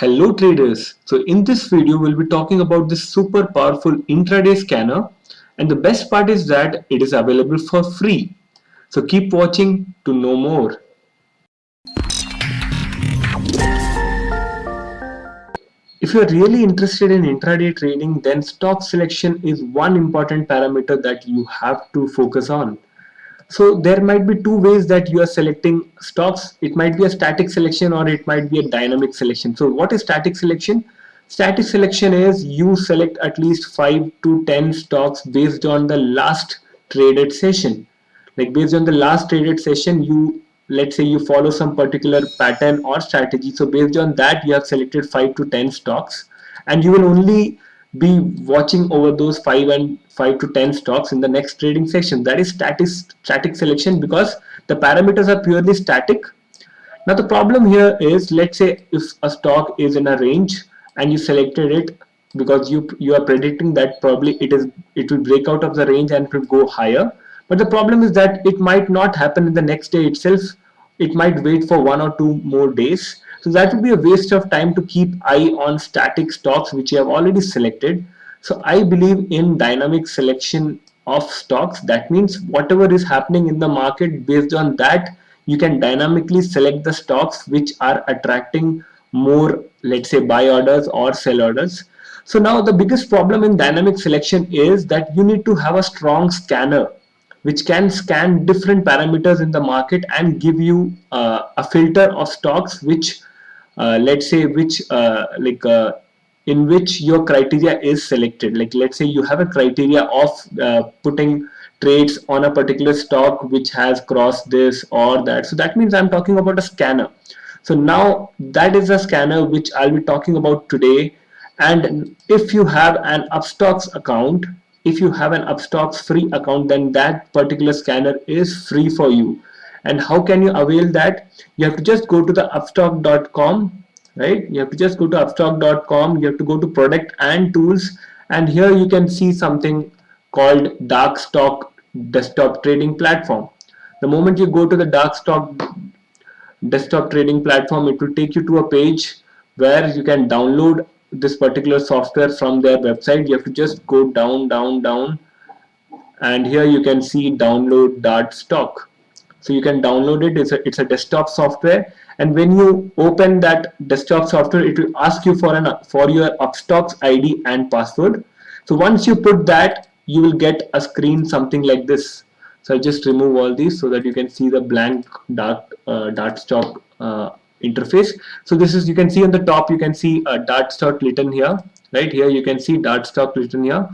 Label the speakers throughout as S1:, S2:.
S1: Hello traders. So in this video we'll be talking about this super powerful intraday scanner, and the best part is that it is available for free. So keep watching to know more. If you are really interested in intraday trading, then stock selection is one important parameter that you have to focus on. So there might be two ways that you are selecting stocks. It might be a static selection or it might be a dynamic selection. So what is static selection? Static selection is you select at least 5 to 10 stocks based on the last traded session. Like based on the last traded session, let's say you follow some particular pattern or strategy. So based on that, you have selected 5 to 10 stocks, and you will only be watching over those 5 to 10 stocks in the next trading session. That is static selection, because the parameters are purely static. Now the problem here is, let's say if a stock is in a range and you selected it because you are predicting that probably it will break out of the range and it will go higher. But the problem is that it might not happen in the next day itself. It might wait for 1 or 2 more days. So that would be a waste of time to keep eye on static stocks which you have already selected. So I believe in dynamic selection of stocks. That means whatever is happening in the market, based on that you can dynamically select the stocks which are attracting more, let's say, buy orders or sell orders. So now the biggest problem in dynamic selection is that you need to have a strong scanner which can scan different parameters in the market and give you a filter of stocks which let's say which in which your criteria is selected. Like let's say you have a criteria of putting trades on a particular stock which has crossed this or that. So that means I'm talking about a scanner. So now that is a scanner which I'll be talking about today. And if you have an Upstocks account, if you have an Upstocks free account, then that particular scanner is free for you. And how can you avail that? You have to just go to the upstock.com, right? You have to just go to upstock.com. You have to go to product and tools, and here you can see something called dark stock desktop trading platform. The moment you go to the dark stock desktop trading platform, it will take you to a page where you can download this particular software from their website. You have to just go down, and here you can see download Dart Stock. So you can download it. It's a desktop software, and when you open that desktop software, it will ask you for your Upstocks ID and password. So once you put that, you will get a screen something like this. So I just remove all these so that you can see the blank Dart Stock interface. So this is, you can see on the top, you can see a Dart Stock written here. Right here you can see Dart Stock written here.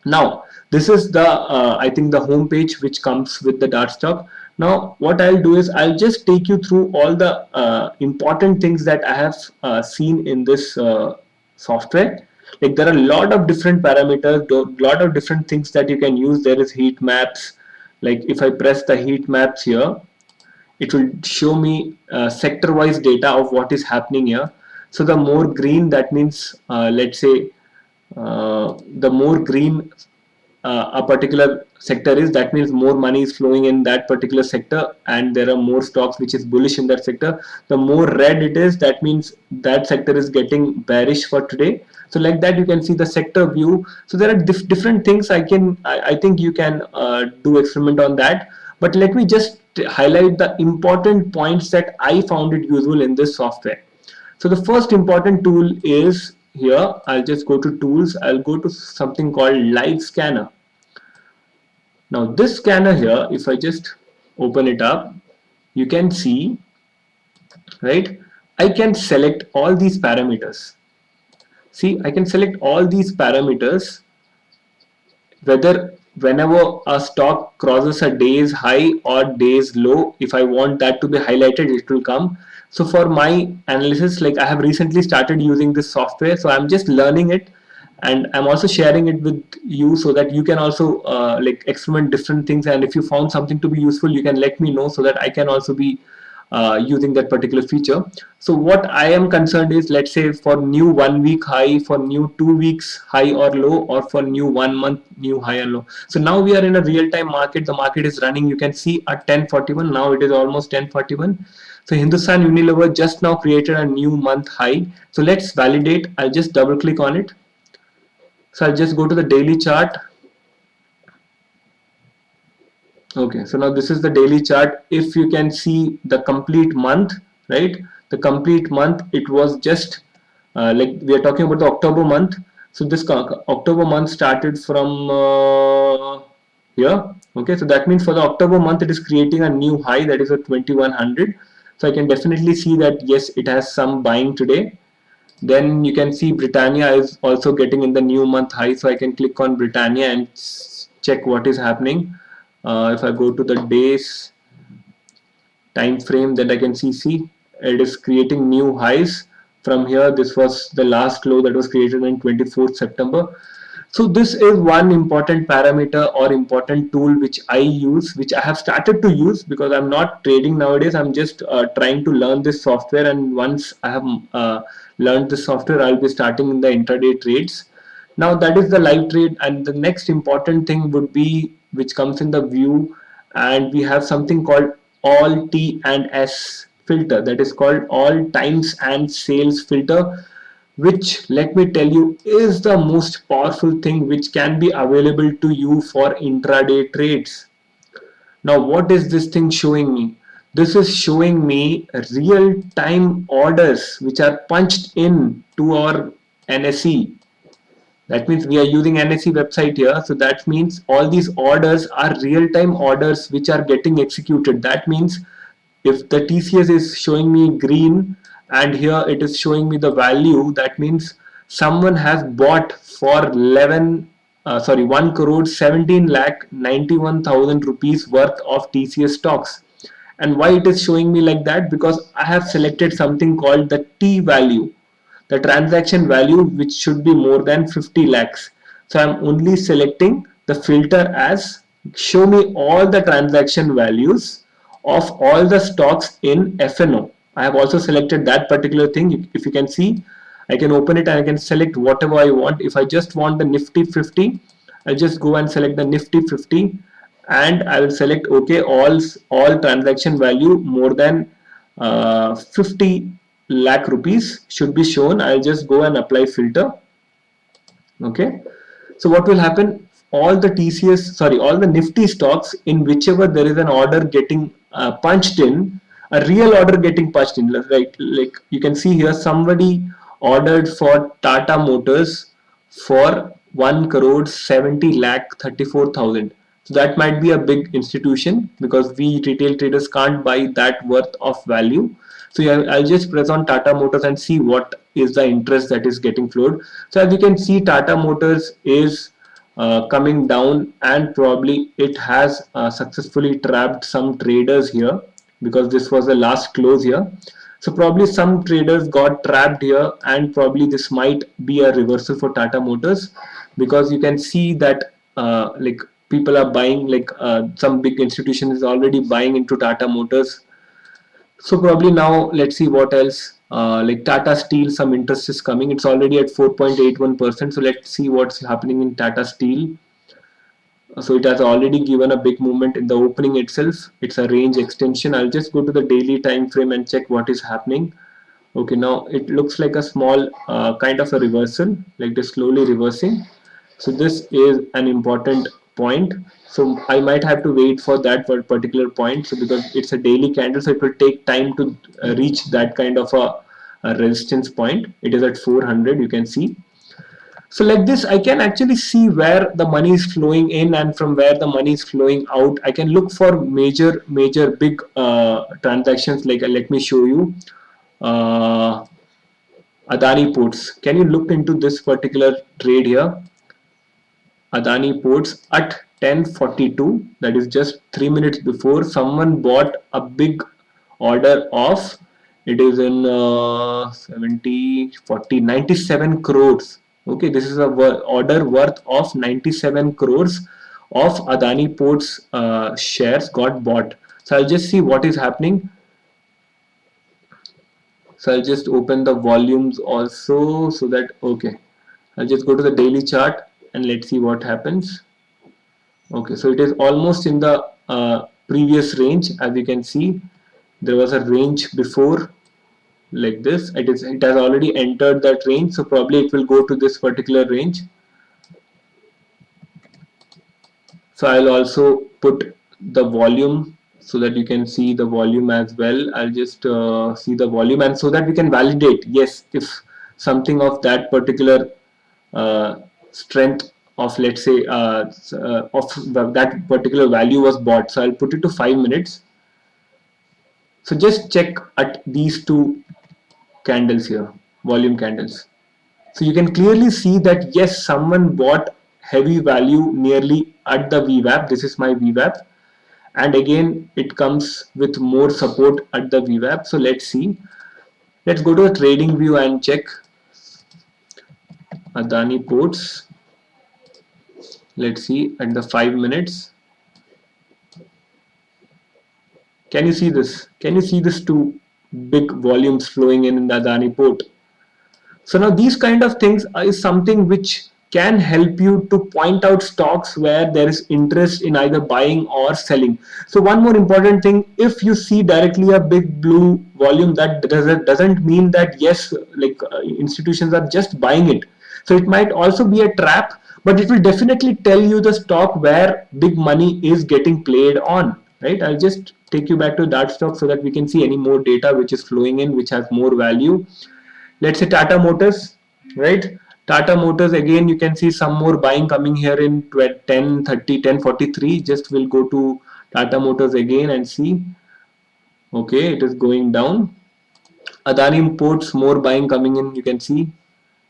S1: Now this is the I think the home page which comes with the Dart Stock. Now what I'll do is I'll just take you through all the important things that I have seen in this software. Like there are a lot of different parameters, a lot of different things that you can use. There is heat maps. Like if I press the heat maps here, it will show me sector wise data of what is happening here. So the more green, that means let's say the more green a particular sector is, that means more money is flowing in that particular sector and there are more stocks which is bullish in that sector. The more red it is, that means that sector is getting bearish for today. So like that you can see the sector view. So there are different things I think you can do experiment on that, but let me just highlight the important points that I found it useful in this software. So the first important tool is here. I'll just go to tools. I'll go to something called live scanner. Now this scanner here, if I just open it up, you can see, right, I can select all these parameters. See, I can select all these parameters, whenever a stock crosses a day's high or day's low. If I want that to be highlighted, it will come. So for my analysis, like I have recently started using this software, so I'm just learning it, and I'm also sharing it with you so that you can also like experiment different things, and if you found something to be useful, you can let me know so that I can also be using that particular feature. So what I am concerned is, let's say for new 1 week high, for new 2 weeks high or low, or for new 1 month new high and low. So now we are in a real-time market. The market is running. You can see at 10:41. Now it is almost 10:41. So Hindustan Unilever just now created a new month high. So let's validate. I'll just double click on it. So I'll just go to the daily chart. Okay, so now this is the daily chart. If you can see the complete month, right? The complete month, it was just like we are talking about the October month. So this October month started from here. Okay, so that means for the October month, it is creating a new high, that is a 2100. So I can definitely see that yes, it has some buying today. Then you can see Britannia is also getting in the new month high. So I can click on Britannia and check what is happening. If I go to the days time frame, then I can see it is creating new highs from here. This was the last low that was created on 24th September. So this is one important parameter or important tool which I use, which I have started to use because I'm not trading nowadays. I'm just trying to learn this software, and once I have learned this software, I'll be starting in the intraday trades. Now that is the live trade, and the next important thing would be which comes in the view, and we have something called all T and S filter, that is called all times and sales filter, which, let me tell you, is the most powerful thing which can be available to you for intraday trades. Now what is this thing showing me? This is showing me real time orders which are punched in to our NSE. That means we are using NSE website here. So that means all these orders are real-time orders which are getting executed. That means if the TCS is showing me green and here it is showing me the value, that means someone has bought for 1 crore 17 lakh 91,000 rupees worth of TCS stocks. And why it is showing me like that? Because I have selected something called the T value, the transaction value, which should be more than 50 lakhs. So I'm only selecting the filter as show me all the transaction values of all the stocks in FNO. I have also selected that particular thing. If you can see, I can open it and I can select whatever I want. If I just want the Nifty 50, I'll just go and select the Nifty 50 and I will select OK, all transaction value more than 50 lakh rupees should be shown. I'll just go and apply filter. Okay, so what will happen? All the all the Nifty stocks in whichever there is an order getting punched in, a real order getting punched in, right? Like you can see here, somebody ordered for Tata Motors for 1 crore 70 lakh 34,000. So that might be a big institution because we retail traders can't buy that worth of value. So yeah, I'll just press on Tata Motors and see what is the interest that is getting flowed. So as you can see, Tata Motors is coming down, and probably it has successfully trapped some traders here because this was the last close here. So probably some traders got trapped here, and probably this might be a reversal for Tata Motors because you can see that like people are buying, like some big institution is already buying into Tata Motors. So probably now let's see what else. Like Tata Steel, some interest is coming. It's already at 4.81%. So let's see what's happening in Tata Steel. So it has already given a big movement in the opening itself. It's a range extension. I'll just go to the daily time frame and check what is happening. Okay, now it looks like a small kind of a reversal, like they're slowly reversing. So this is an important point. So I might have to wait for that particular point. So because it's a daily candle, so it will take time to reach that kind of a resistance point. It is at 400, you can see. So like this, I can actually see where the money is flowing in and from where the money is flowing out. I can look for major big transactions. Like let me show you. Adani Ports. Can you look into this particular trade here? Adani Ports at 10:42. That is just 3 minutes before. Someone bought a big order of. It is in 70, 40, 97 crores. Okay, this is a order worth of 97 crores of Adani Ports shares got bought. So I'll just see what is happening. So I'll just open the volumes also, so that, okay, I'll just go to the daily chart and let's see what happens. Okay, so it is almost in the previous range, as you can see. There was a range before, like this. It has already entered that range, so probably it will go to this particular range. So I'll also put the volume so that you can see the volume as well. I'll just see the volume, and so that we can validate, yes, if something of that particular strength of, let's say, that particular value was bought. So I'll put it to 5 minutes. So just check at these two candles here, volume candles. So you can clearly see that yes, someone bought heavy value nearly at the VWAP. This is my VWAP, and again it comes with more support at the VWAP. So let's see. Let's go to the trading view and check Adani Ports. Let's see at the 5 minutes. Can you see this? Can you see this two big volumes flowing in the Adani port? So now these kind of things is something which can help you to point out stocks where there is interest in either buying or selling. So one more important thing, if you see directly a big blue volume, that doesn't mean that yes, like institutions are just buying it. So it might also be a trap, but it will definitely tell you the stock where big money is getting played on, right? I'll just take you back to that stock so that we can see any more data which is flowing in, which has more value. Let's say Tata Motors, right? Tata Motors, again, you can see some more buying coming here in 10:30, 10:43. Just will go to Tata Motors again and see. Okay, it is going down. Adani Ports, more buying coming in, you can see.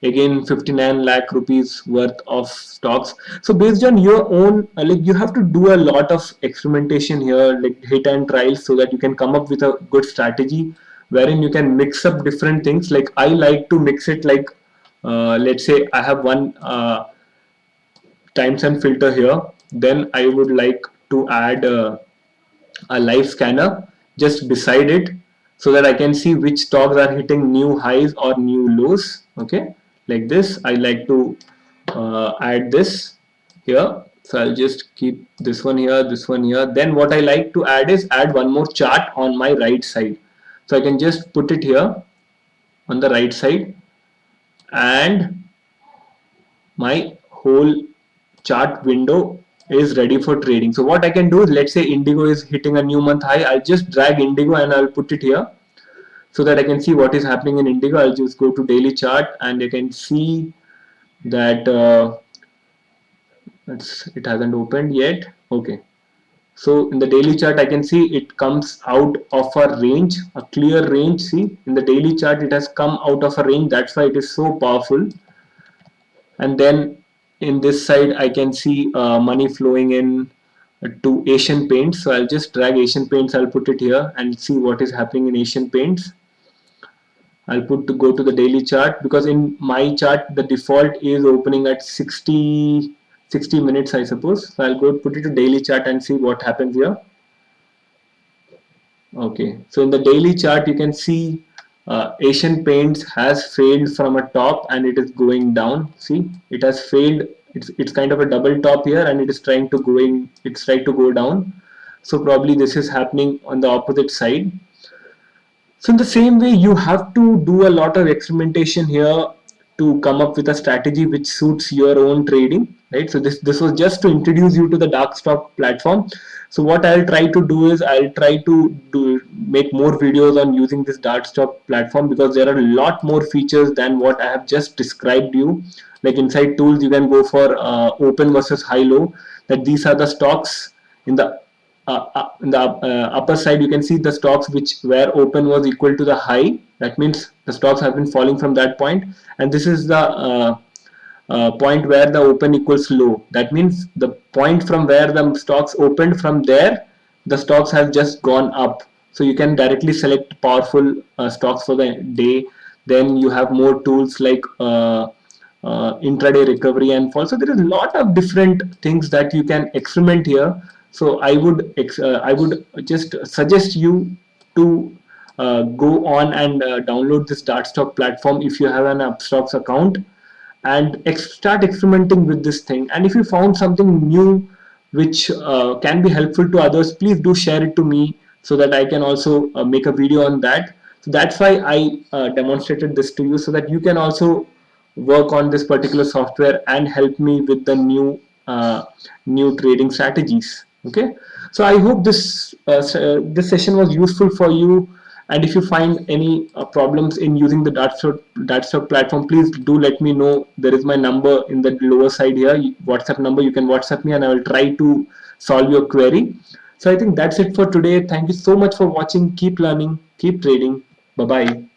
S1: Again, 59 lakh rupees worth of stocks. So based on your own, like you have to do a lot of experimentation here, like hit and trials, so that you can come up with a good strategy wherein you can mix up different things. Like I like to mix it like, let's say I have one times and filter here. Then I would like to add a live scanner just beside it, so that I can see which stocks are hitting new highs or new lows. Okay, like this. I like to add this here. So I'll just keep this one here, this one here. Then what I like to add is add one more chart on my right side. So I can just put it here on the right side, and my whole chart window is ready for trading. So what I can do is, let's say Indigo is hitting a new month high. I'll just drag Indigo and I'll put it here so that I can see what is happening in Indigo. I'll just go to daily chart and I can see that it hasn't opened yet. Okay. So in the daily chart, I can see it comes out of a range, a clear range. See, in the daily chart, it has come out of a range. That's why it is so powerful. And then in this side, I can see money flowing in to Asian Paints. So I'll just drag Asian Paints. I'll put it here and see what is happening in Asian Paints. I'll go to the daily chart, because in my chart, the default is opening at 60 minutes, I suppose. So I'll go put it to daily chart and see what happens here. Okay, so in the daily chart, you can see Asian Paints has failed from a top and it is going down. See, it has failed. It's kind of a double top here, and it is trying to go down. So probably this is happening on the opposite side. So in the same way, you have to do a lot of experimentation here to come up with a strategy which suits your own trading, right? So this was just to introduce you to the dark stock platform. So what I'll try to do is I'll try to make more videos on using this dark stock platform, because there are a lot more features than what I have just described you. Like inside tools, you can go for open versus high-low. That these are the stocks in the upper side. You can see the stocks where open was equal to the high. That means the stocks have been falling from that point, and this is the point where the open equals low. That means the point from where the stocks opened, from there the stocks have just gone up. So you can directly select powerful stocks for the day. Then you have more tools like intraday recovery and fall. So there is a lot of different things that you can experiment here. So I would just suggest you to go on and download this Dartstock platform if you have an Upstocks account, and start experimenting with this thing. And if you found something new which can be helpful to others, please do share it to me, so that I can also make a video on that. So that's why I demonstrated this to you, so that you can also work on this particular software and help me with the new trading strategies. Okay, so I hope this session was useful for you. And if you find any problems in using the Dartstock platform, please do let me know. There is my number in the lower side here, WhatsApp number. You can WhatsApp me and I will try to solve your query. So I think that's it for today. Thank you so much for watching. Keep learning, keep trading. Bye bye.